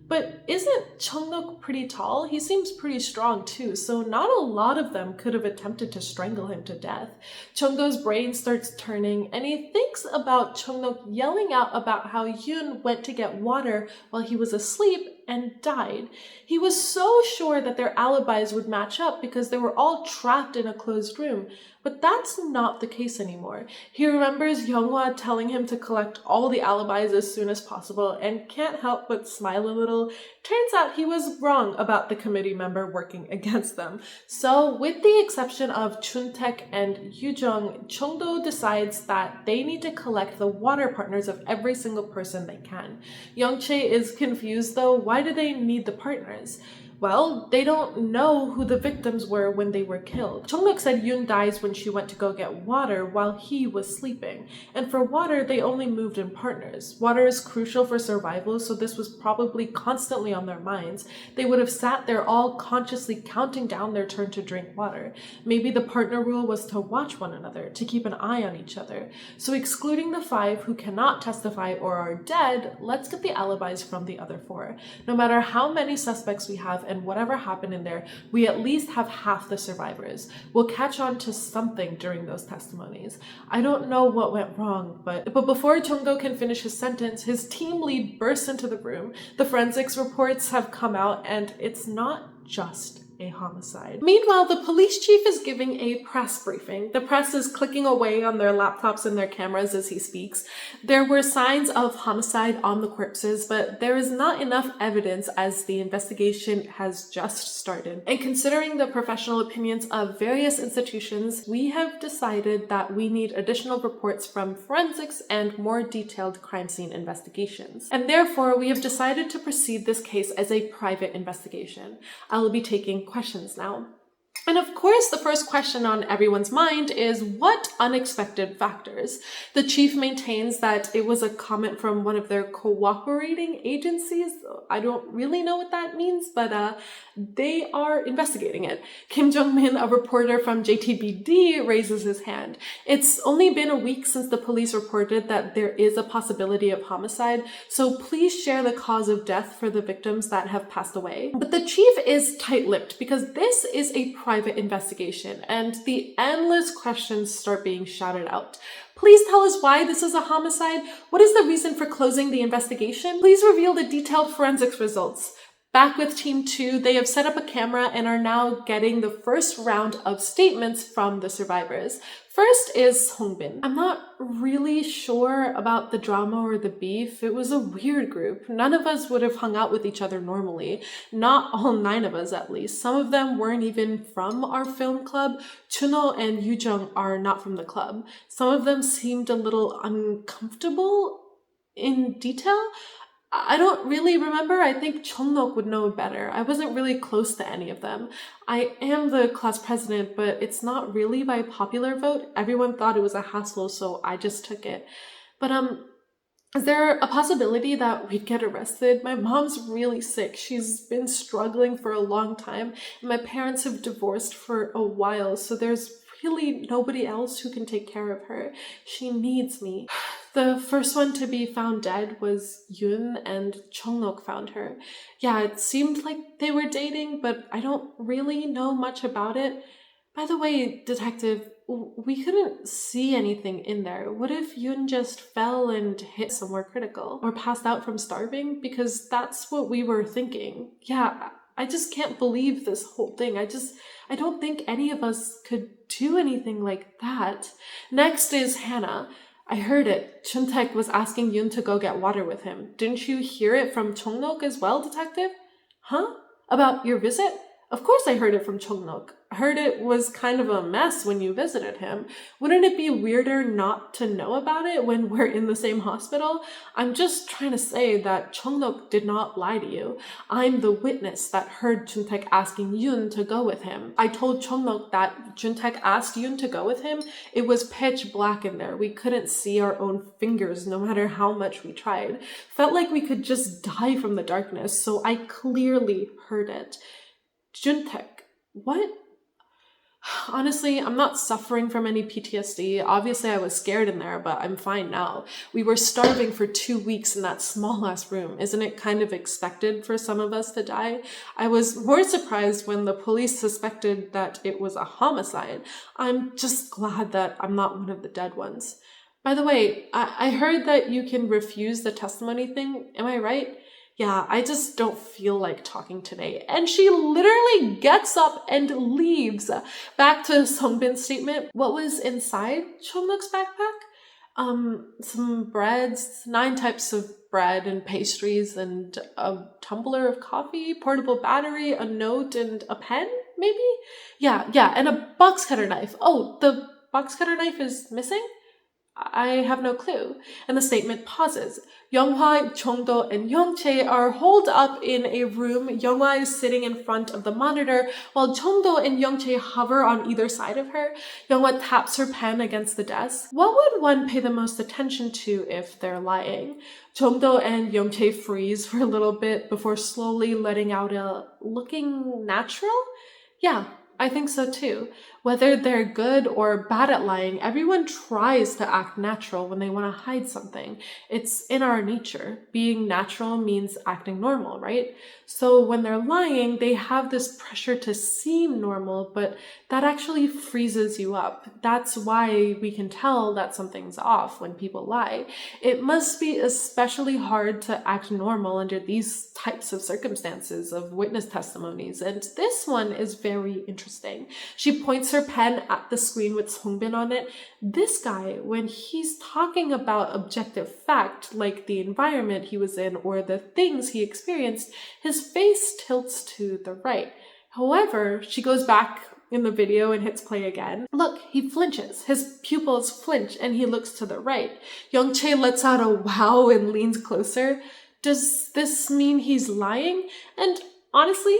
But isn't Chungnok pretty tall? He seems pretty strong too, so not a lot of them could have attempted to strangle him to death. Chungdo's brain starts turning, and he thinks about Chungnok yelling out about how Yoon went to get water while he was asleep and died. He was so sure that their alibis would match up because they were all trapped in a closed room, but that's not the case anymore. He remembers Younghwa telling him to collect all the alibis as soon as possible and can't help but smile a little. Turns out he was wrong about the committee member working against them. So with the exception of Chuntaek and Yujong, Chungdo decides that they need to collect the water partners of every single person they can. Youngchae is confused though. Why do they need the partners? Well, they don't know who the victims were when they were killed. Chongnok said Yoon dies when she went to go get water while he was sleeping. And for water, they only moved in partners. Water is crucial for survival, so this was probably constantly on their minds. They would have sat there all consciously counting down their turn to drink water. Maybe the partner rule was to watch one another, to keep an eye on each other. So excluding the 5 who cannot testify or are dead, let's get the alibis from the other 4. No matter how many suspects we have and whatever happened in there, we at least have half the survivors. We'll catch on to something during those testimonies. I don't know what went wrong, but before Jung-go can finish his sentence, his team lead bursts into the room. The forensics reports have come out, and it's not just a homicide. Meanwhile, the police chief is giving a press briefing. The press is clicking away on their laptops and their cameras as he speaks. There were signs of homicide on the corpses, but there is not enough evidence as the investigation has just started. And considering the professional opinions of various institutions, we have decided that we need additional reports from forensics and more detailed crime scene investigations. And therefore, we have decided to proceed this case as a private investigation. I will be taking questions now. And of course, the first question on everyone's mind is, what unexpected factors? The chief maintains that it was a comment from one of their cooperating agencies. I don't really know what that means, but they are investigating it. Kim Jong-min, a reporter from JTBD, raises his hand. It's only been a week since the police reported that there is a possibility of homicide, so please share the cause of death for the victims that have passed away. But the chief is tight-lipped because this is a private investigation, and the endless questions start being shouted out. Please tell us why this is a homicide. What is the reason for closing the investigation? Please reveal the detailed forensics results. Back with Team 2, they have set up a camera and are now getting the first round of statements from the survivors. First is Hongbin. I'm not really sure about the drama or the beef. It was a weird group. None of us would have hung out with each other normally. Not all 9 of us, at least. Some of them weren't even from our film club. Chuno and Yujung are not from the club. Some of them seemed a little uncomfortable in detail. I don't really remember. I think Chongnok would know better. I wasn't really close to any of them. I am the class president, but it's not really by popular vote. Everyone thought it was a hassle, so I just took it. But is there a possibility that we'd get arrested? My mom's really sick. She's been struggling for a long time, and my parents have divorced for a while, so there's really nobody else who can take care of her. She needs me. The first one to be found dead was Yoon, and Chongnok found her. Yeah, it seemed like they were dating, but I don't really know much about it. By the way, detective, we couldn't see anything in there. What if Yoon just fell and hit somewhere critical? Or passed out from starving? Because that's what we were thinking. Yeah, I just can't believe this whole thing. I don't think any of us could do anything like that. Next is Hannah. I heard it. Chuntaek was asking Yoon to go get water with him. Didn't you hear it from Chongnok as well, detective? Huh? About your visit? Of course I heard it from Chongnok. I heard it was kind of a mess when you visited him. Wouldn't it be weirder not to know about it when we're in the same hospital? I'm just trying to say that Chongnok did not lie to you. I'm the witness that heard Chuntaek asking Yoon to go with him. I told Chongnok that Chuntaek asked Yoon to go with him. It was pitch black in there. We couldn't see our own fingers no matter how much we tried. Felt like we could just die from the darkness, so I clearly heard it. Chuntaek, what? Honestly, I'm not suffering from any PTSD. Obviously, I was scared in there, but I'm fine now. We were starving for 2 weeks in that small-ass room. Isn't it kind of expected for some of us to die? I was more surprised when the police suspected that it was a homicide. I'm just glad that I'm not one of the dead ones. By the way, I heard that you can refuse the testimony thing. Am I right? Yeah, I just don't feel like talking today. And she literally gets up and leaves. Back to Songbin's statement. What was inside Chongnok's backpack? Some breads, 9 types of bread and pastries, and a tumbler of coffee, portable battery, a note, and a pen, maybe? Yeah, and a box cutter knife. Oh, the box cutter knife is missing? I have no clue. And the statement pauses. Younghwa, Chongdo, and Youngchae are holed up in a room. Younghwa is sitting in front of the monitor, while Chongdo and Youngchae hover on either side of her. Younghwa taps her pen against the desk. What would one pay the most attention to if they're lying? Chongdo and Youngchae freeze for a little bit before slowly letting out a looking natural? Yeah, I think so too. Whether they're good or bad at lying, everyone tries to act natural when they want to hide something. It's in our nature. Being natural means acting normal, right? So when they're lying, they have this pressure to seem normal, but that actually freezes you up. That's why we can tell that something's off when people lie. It must be especially hard to act normal under these types of circumstances of witness testimonies, and this one is very interesting. She points her pen at the screen with Songbin on it. This guy, when he's talking about objective fact, like the environment he was in or the things he experienced, his face tilts to the right. However, she goes back in the video and hits play again. Look, he flinches. His pupils flinch and he looks to the right. Youngchae lets out a wow and leans closer. Does this mean he's lying? And honestly,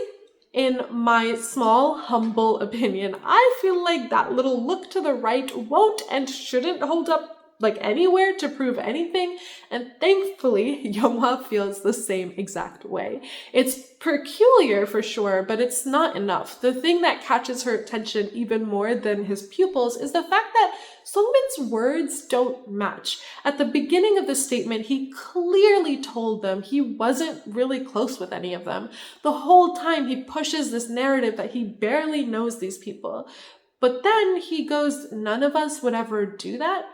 in my small, humble opinion, I feel like that little look to the right won't and shouldn't hold up like anywhere to prove anything, and thankfully Younghwa feels the same exact way. It's peculiar for sure, but it's not enough. The thing that catches her attention even more than his pupils is the fact that Songbin's words don't match. At the beginning of the statement, he clearly told them he wasn't really close with any of them. The whole time he pushes this narrative that he barely knows these people. But then he goes, none of us would ever do that?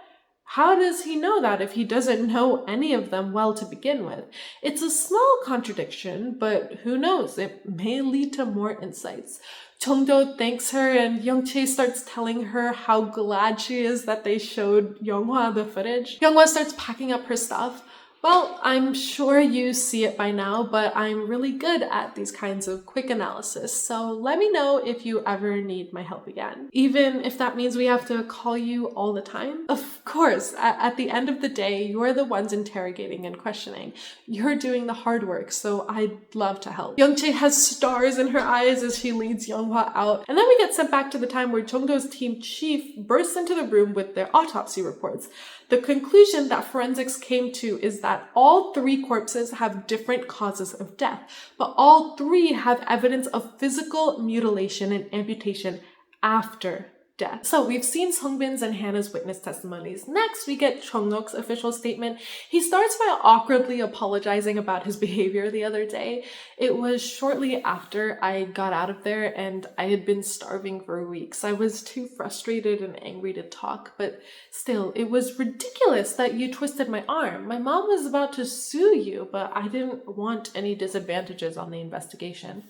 How does he know that if he doesn't know any of them well to begin with? It's a small contradiction, but who knows? It may lead to more insights. Chongdo thanks her and Youngchae starts telling her how glad she is that they showed Younghwa the footage. Younghwa starts packing up her stuff. Well, I'm sure you see it by now, but I'm really good at these kinds of quick analysis, so let me know if you ever need my help again. Even if that means we have to call you all the time. Of course, at the end of the day, you're the ones interrogating and questioning. You're doing the hard work, so I'd love to help. Youngchae has stars in her eyes as she leads Younghwa out, and then we get sent back to the time where Chongdo's team chief bursts into the room with their autopsy reports. The conclusion that forensics came to is that all three corpses have different causes of death, but all three have evidence of physical mutilation and amputation after death. So we've seen Songbin's and Hannah's witness testimonies. Next, we get Chongnok's official statement. He starts by awkwardly apologizing about his behavior the other day. It was shortly after I got out of there and I had been starving for weeks. I was too frustrated and angry to talk, but still, it was ridiculous that you twisted my arm. My mom was about to sue you, but I didn't want any disadvantages on the investigation.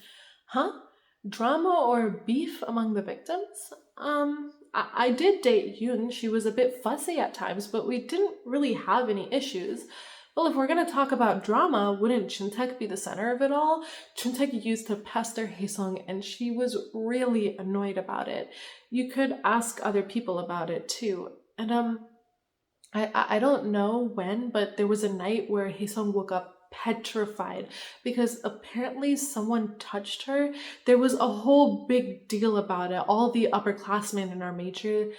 Huh? Drama or beef among the victims? I did date Yoon. She was a bit fussy at times, but we didn't really have any issues. Well, if we're gonna talk about drama, wouldn't Chuntaek be the center of it all? Chuntaek used to pester Haesung and she was really annoyed about it. You could ask other people about it too. And I don't know when, but there was a night where Haesung woke up petrified because apparently someone touched her. There was a whole big deal about it. All the upperclassmen in our major,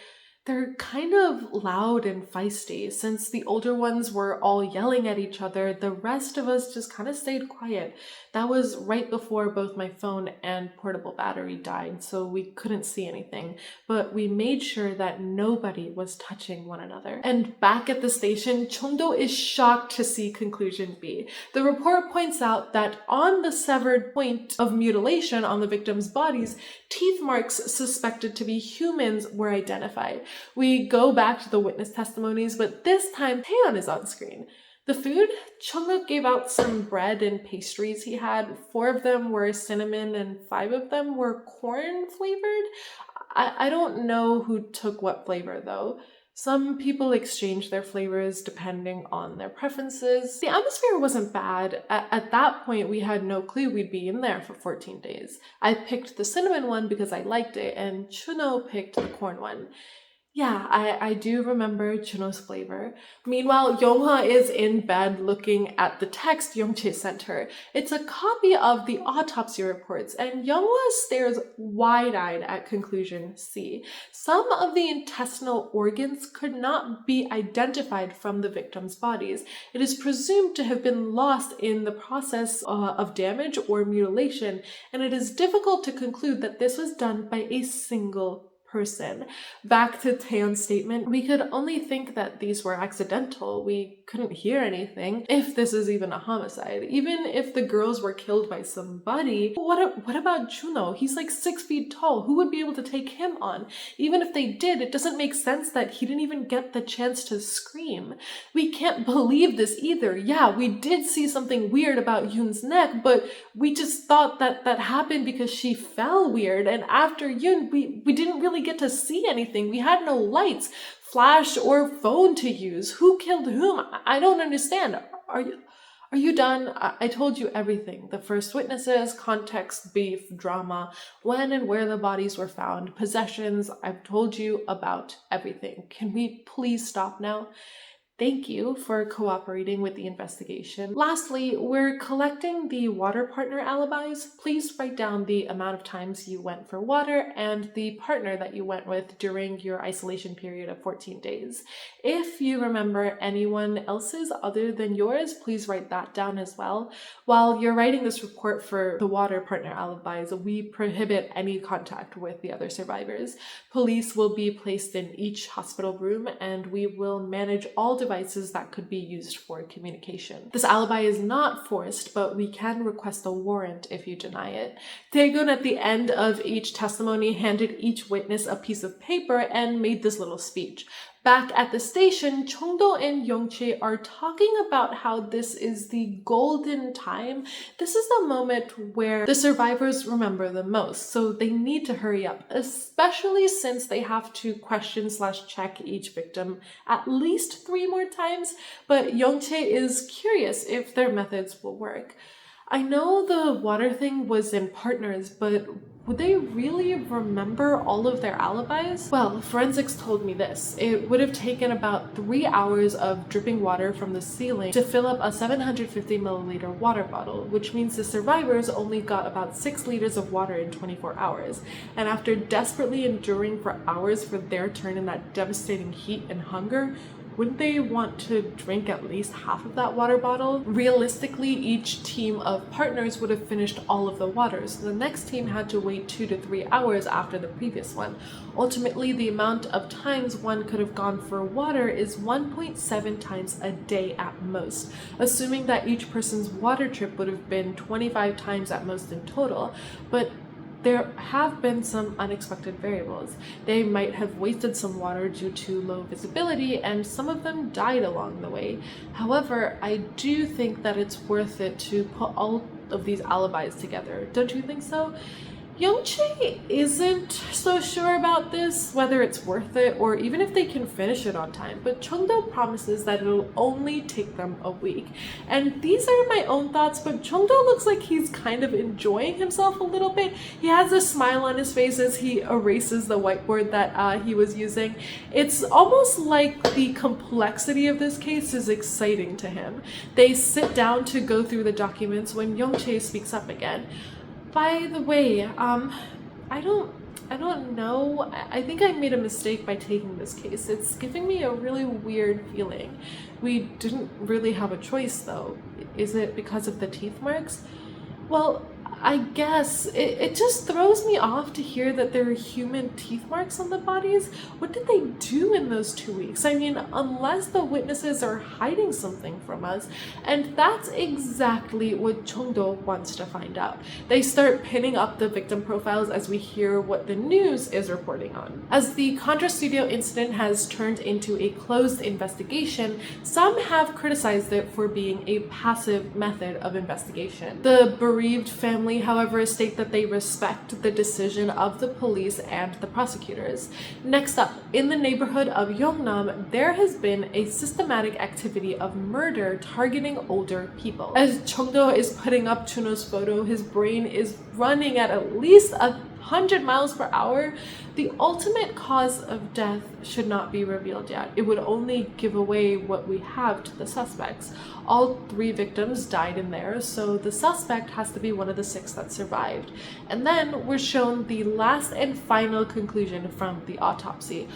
they're kind of loud and feisty. Since the older ones were all yelling at each other, the rest of us just kind of stayed quiet. That was right before both my phone and portable battery died, so we couldn't see anything. But we made sure that nobody was touching one another. And back at the station, Chongdo is shocked to see conclusion B. The report points out that on the severed point of mutilation on the victims' bodies, teeth marks suspected to be humans were identified. We go back to the witness testimonies, but this time Taeyeon is on screen. The food? Chunguk gave out some bread and pastries he had. 4 of them were cinnamon and 5 of them were corn flavored. I don't know who took what flavor though. Some people exchange their flavors depending on their preferences. The atmosphere wasn't bad. At that point, we had no clue we'd be in there for 14 days. I picked the cinnamon one because I liked it, and Chuno picked the corn one. Yeah, I do remember Juno's flavor. Meanwhile, Yonghwa is in bed looking at the text Yongche sent her. It's a copy of the autopsy reports, and Yonghwa stares wide-eyed at conclusion C. Some of the intestinal organs could not be identified from the victims' bodies. It is presumed to have been lost in the process of damage or mutilation, and it is difficult to conclude that this was done by a single person. Back to Taeyeon's statement, we could only think that these were accidental. We couldn't hear anything. If this is even a homicide, even if the girls were killed by somebody, what about Juno? He's like 6 feet tall. Who would be able to take him on? Even if they did, it doesn't make sense that he didn't even get the chance to scream. We can't believe this either. Yeah, we did see something weird about Yoon's neck, but we just thought that that happened because she fell weird, and after Yoon, we didn't really get to see anything. We had no lights, flash, or phone to use. Who killed whom? I don't understand. Are you done? I told you everything. The first witnesses, context, beef, drama, when and where the bodies were found, possessions. I've told you about everything. Can we please stop now? Thank you for cooperating with the investigation. Lastly, we're collecting the water partner alibis. Please write down the amount of times you went for water and the partner that you went with during your isolation period of 14 days. If you remember anyone else's other than yours, please write that down as well. While you're writing this report for the water partner alibis, we prohibit any contact with the other survivors. Police will be placed in each hospital room, and we will manage all devices that could be used for communication. This alibi is not forced, but we can request a warrant if you deny it. Taegun at the end of each testimony handed each witness a piece of paper and made this little speech. Back at the station, Chongdo and Yongche are talking about how this is the golden time. This is the moment where the survivors remember the most, so they need to hurry up, especially since they have to question/check each victim at least 3 more times, but Yongche is curious if their methods will work. I know the water thing was in partners, but would they really remember all of their alibis? Well, forensics told me this. It would have taken about 3 hours of dripping water from the ceiling to fill up a 750 milliliter water bottle, which means the survivors only got about 6 liters of water in 24 hours. And after desperately enduring for hours for their turn in that devastating heat and hunger, wouldn't they want to drink at least half of that water bottle? Realistically, each team of partners would have finished all of the water, so the next team had to wait 2 to 3 hours after the previous one. Ultimately, the amount of times one could have gone for water is 1.7 times a day at most, assuming that each person's water trip would have been 25 times at most in total. But there have been some unexpected variables. They might have wasted some water due to low visibility, and some of them died along the way. However, I do think that it's worth it to put all of these alibis together. Don't you think so? Yongche isn't so sure about this, whether it's worth it or even if they can finish it on time, but Chongdo promises that it'll only take them a week. And these are my own thoughts, but Chongdo looks like he's kind of enjoying himself a little bit. He has a smile on his face as he erases the whiteboard that he was using. It's almost like the complexity of this case is exciting to him. They sit down to go through the documents when Yongche speaks up again. By the way, I don't know. I think I made a mistake by taking this case. It's giving me a really weird feeling. We didn't really have a choice though. Is it because of the teeth marks? Well, I guess it just throws me off to hear that there are human teeth marks on the bodies. What did they do in those 2 weeks? I mean, unless the witnesses are hiding something from us, and that's exactly what Chongdo wants to find out. They start pinning up the victim profiles as we hear what the news is reporting on. As the Contra Studio incident has turned into a closed investigation, some have criticized it for being a passive method of investigation. The bereaved family, however, state that they respect the decision of the police and the prosecutors. Next up, in the neighborhood of Yeongnam, there has been a systematic activity of murder targeting older people. As Chongdo is putting up Chuno's photo, his brain is running at least 100 miles per hour, the ultimate cause of death should not be revealed yet. It would only give away what we have to the suspects. All 3 victims died in there, so the suspect has to be one of the 6 that survived. And then we're shown the last and final conclusion from the autopsy.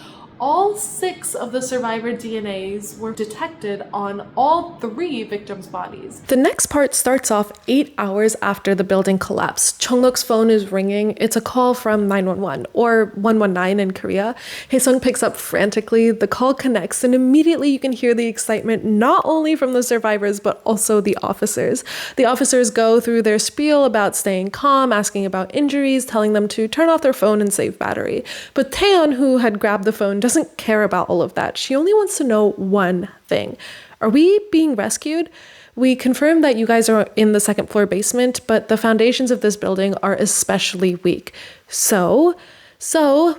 All 6 of the survivor DNAs were detected on all 3 victims' bodies. The next part starts off 8 hours after the building collapsed. Chung-Nuk's phone is ringing. It's a call from 911, or 119 in Korea. Hae-sung picks up frantically. The call connects, and immediately you can hear the excitement not only from the survivors, but also the officers. The officers go through their spiel about staying calm, asking about injuries, telling them to turn off their phone and save battery. But Taeyeon, who had grabbed the phone, doesn't care about all of that. She only wants to know one thing. Are we being rescued? We confirmed that you guys are in the 2nd floor basement, but the foundations of this building are especially weak. So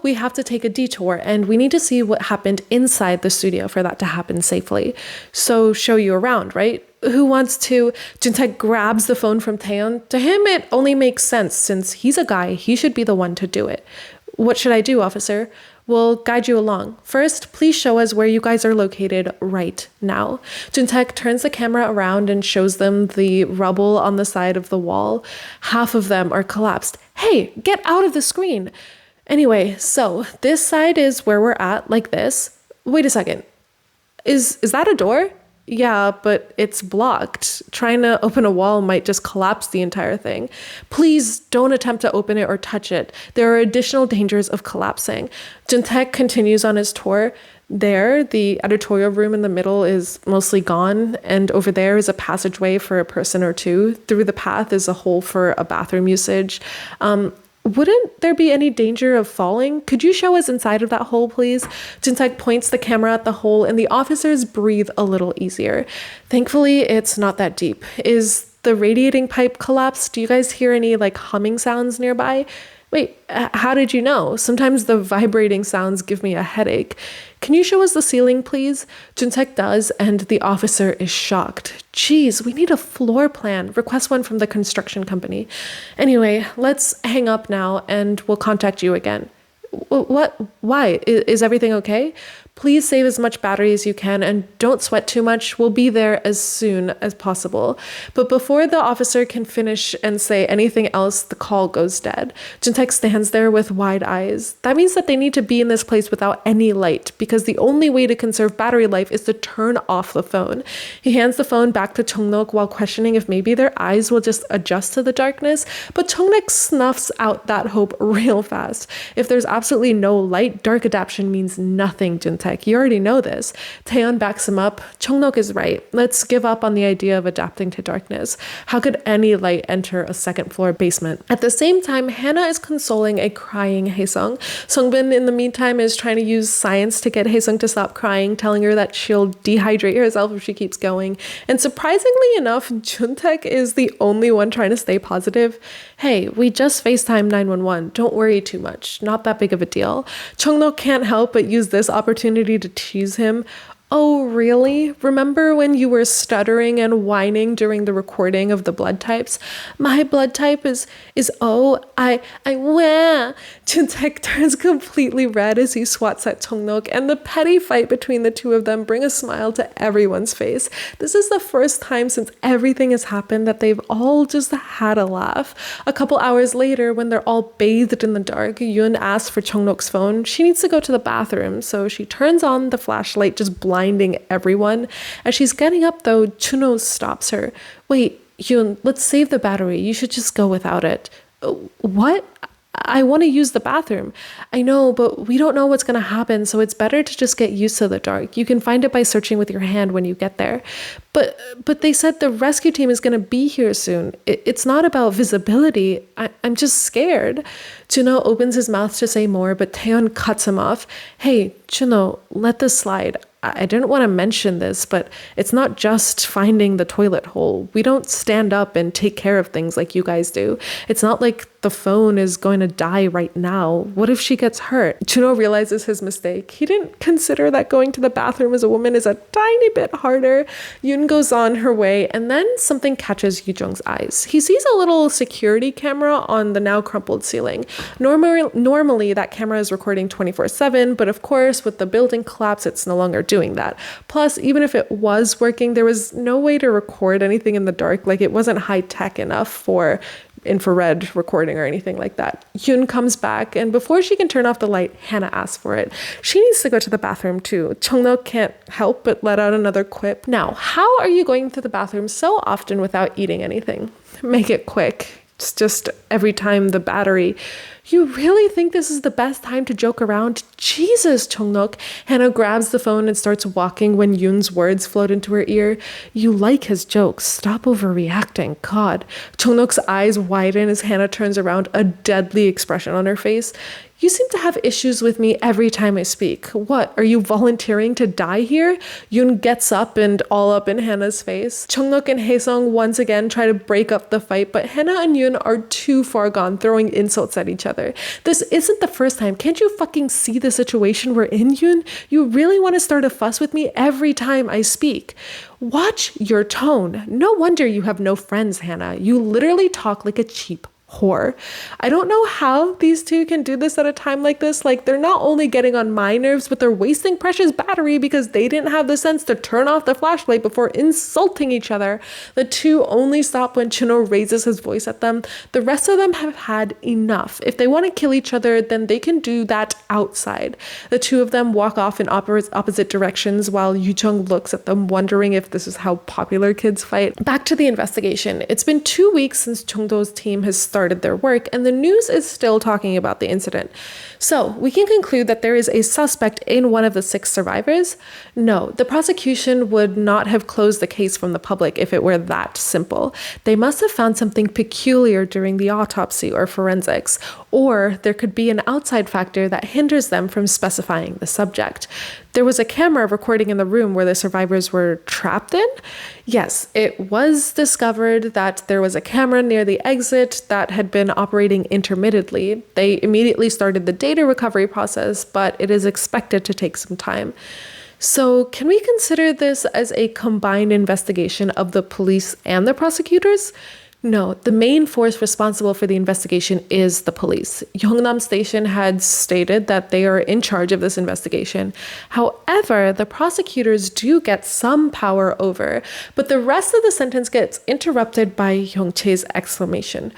we have to take a detour, and we need to see what happened inside the studio for that to happen safely. So show you around, right? Who wants to? Juntaek grabs the phone from Taeyeon. To him, it only makes sense since he's a guy. He should be the one to do it. What should I do, officer? We'll guide you along. First, please show us where you guys are located right now. Juntaek turns the camera around and shows them the rubble on the side of the wall. Half of them are collapsed. Hey, get out of the screen. Anyway, so this side is where we're at, like this. Wait a second. Is that a door? Yeah, but it's blocked. Trying to open a wall might just collapse the entire thing. Please don't attempt to open it or touch it. There are additional dangers of collapsing. Juntaek continues on his tour. There, the editorial room in the middle is mostly gone, and over there is a passageway for a person or 2. Through the path is a hole for a bathroom usage. Wouldn't there be any danger of falling? Could you show us inside of that hole, please? Juntaek points the camera at the hole, and the officers breathe a little easier. Thankfully, it's not that deep. Is the radiating pipe collapsed? Do you guys hear any humming sounds nearby? Wait, how did you know? Sometimes the vibrating sounds give me a headache. Can you show us the ceiling, please? Juntaek does, and the officer is shocked. Geez, we need a floor plan. Request one from the construction company. Anyway, let's hang up now, and we'll contact you again. What? Why? Is everything okay? Please save as much battery as you can and don't sweat too much. We'll be there as soon as possible. But before the officer can finish and say anything else, the call goes dead. Juntaek stands there with wide eyes. That means that they need to be in this place without any light because the only way to conserve battery life is to turn off the phone. He hands the phone back to Chung-Nok while questioning if maybe their eyes will just adjust to the darkness, but Chung-Nok snuffs out that hope real fast. If there's absolutely no light, dark adaptation means nothing, Juntaek. You already know this. Taeyeon backs him up. Chung-Nok is right. Let's give up on the idea of adapting to darkness. How could any light enter a second floor basement? At the same time, Hannah is consoling a crying Hae-sung. Sungbin, in the meantime, is trying to use science to get Hae-sung to stop crying, telling her that she'll dehydrate herself if she keeps going. And surprisingly enough, Juntaek is the only one trying to stay positive. Hey, we just FaceTime 911. Don't worry too much. Not that big of a deal. Chung-Nok can't help but use this opportunity to tease him. Oh, really? Remember when you were stuttering and whining during the recording of the blood types? My blood type is O. Wah. Juntaek turns completely red as he swats at Chung-Nok, and the petty fight between the two of them bring a smile to everyone's face. This is the first time since everything has happened that they've all just had a laugh. A couple hours later, when they're all bathed in the dark, Yoon asks for Chung-Nok's phone. She needs to go to the bathroom, so she turns on the flashlight, just blinding everyone. As she's getting up though, Chuno stops her. Wait, Yoon, let's save the battery. You should just go without it. What? I want to use the bathroom. I know, but we don't know what's going to happen, so it's better to just get used to the dark. You can find it by searching with your hand when you get there. But they said the rescue team is going to be here soon. It's not about visibility. I'm just scared. Juno opens his mouth to say more, but Taeyeon cuts him off. Hey, Juno, let this slide. I didn't want to mention this, but it's not just finding the toilet hole. We don't stand up and take care of things like you guys do. It's not like the phone is going to die right now? What if she gets hurt? Juno realizes his mistake. He didn't consider that going to the bathroom as a woman is a tiny bit harder. Yoon goes on her way, and then something catches Yoo-jung's eyes. He sees a little security camera on the now crumpled ceiling. Normally that camera is recording 24/7, but of course, with the building collapse, it's no longer doing that. Plus, even if it was working, there was no way to record anything in the dark. Like, it wasn't high tech enough for infrared recording or anything like that. Yoon comes back, and before she can turn off the light, Hannah asks for it. She needs to go to the bathroom too. Chungno can't help but let out another quip. Now, how are you going to the bathroom so often without eating anything? Make it quick. It's just every time the battery. You really think this is the best time to joke around? Jesus, Chungnok. Hannah grabs the phone and starts walking when Yoon's words float into her ear. You like his jokes. Stop overreacting. God. Chungnok's eyes widen as Hannah turns around, a deadly expression on her face. You seem to have issues with me every time I speak. What, are you volunteering to die here? Yoon gets up and all up in Hannah's face. Chungnok and Haesung once again try to break up the fight, but Hannah and Yoon are too far gone, throwing insults at each other. This isn't the first time. Can't you fucking see the situation we're in, Yoon? You really want to start a fuss with me every time I speak. Watch your tone. No wonder you have no friends, Hannah. You literally talk like a cheap whore. I don't know how these two can do this at a time like this. Like, they're not only getting on my nerves, but they're wasting precious battery because they didn't have the sense to turn off the flashlight before insulting each other. The two only stop when Chino raises his voice at them. The rest of them have had enough. If they want to kill each other, then they can do that outside. The two of them walk off in opposite directions while Yoo-jung looks at them, wondering if this is how popular kids fight. Back to the investigation. It's been 2 weeks since Chung-do's team has started their work, and the news is still talking about the incident. So we can conclude that there is a suspect in one of the 6 survivors? No, the prosecution would not have closed the case from the public if it were that simple. They must have found something peculiar during the autopsy or forensics, or there could be an outside factor that hinders them from specifying the subject. There was a camera recording in the room where the survivors were trapped in. Yes, it was discovered that there was a camera near the exit that had been operating intermittently. They immediately started the data recovery process, but it is expected to take some time. So can we consider this as a combined investigation of the police and the prosecutors? No, the main force responsible for the investigation is the police. Yeongnam Station had stated that they are in charge of this investigation. However, the prosecutors do get some power over, but the rest of the sentence gets interrupted by Yongche's exclamation.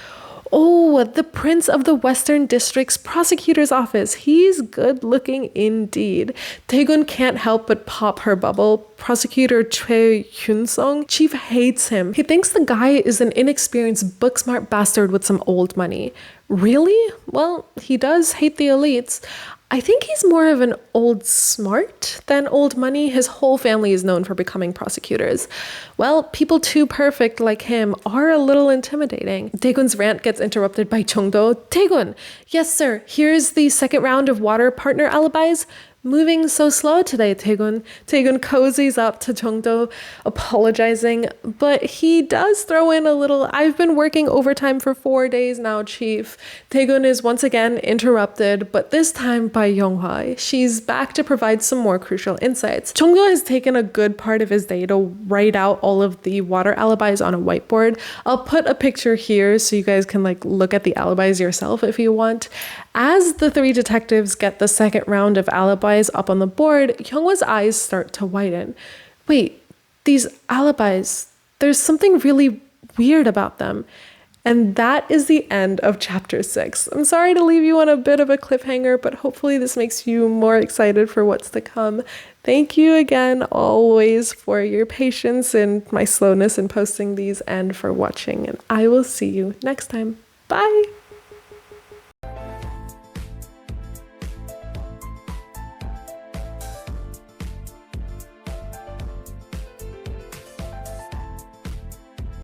Oh, the Prince of the Western District's prosecutor's office. He's good looking indeed. Taegun can't help but pop her bubble. Prosecutor Choi Hyun-sung, chief hates him. He thinks the guy is an inexperienced, book-smart bastard with some old money. Really? Well, he does hate the elites. I think he's more of an old smart than old money. His whole family is known for becoming prosecutors. Well, people too perfect like him are a little intimidating. Taegun's rant gets interrupted by Chungdo. Taegun! Yes, sir. Here's the second round of water partner alibis. Moving so slow today, Taegun. Taegun cozies up to Chungdo, apologizing, but he does throw in a little, I've been working overtime for 4 days now, chief. Taegun is once again interrupted, but this time by Yonghwa. She's back to provide some more crucial insights. Chungdo has taken a good part of his day to write out all of the water alibis on a whiteboard. I'll put a picture here so you guys can look at the alibis yourself if you want. As the 3 detectives get the second round of alibis up on the board, Hyunghwa's eyes start to widen. Wait, these alibis, there's something really weird about them. And that is the end of chapter 6. I'm sorry to leave you on a bit of a cliffhanger, but hopefully this makes you more excited for what's to come. Thank you again always for your patience and my slowness in posting these and for watching. And I will see you next time. Bye!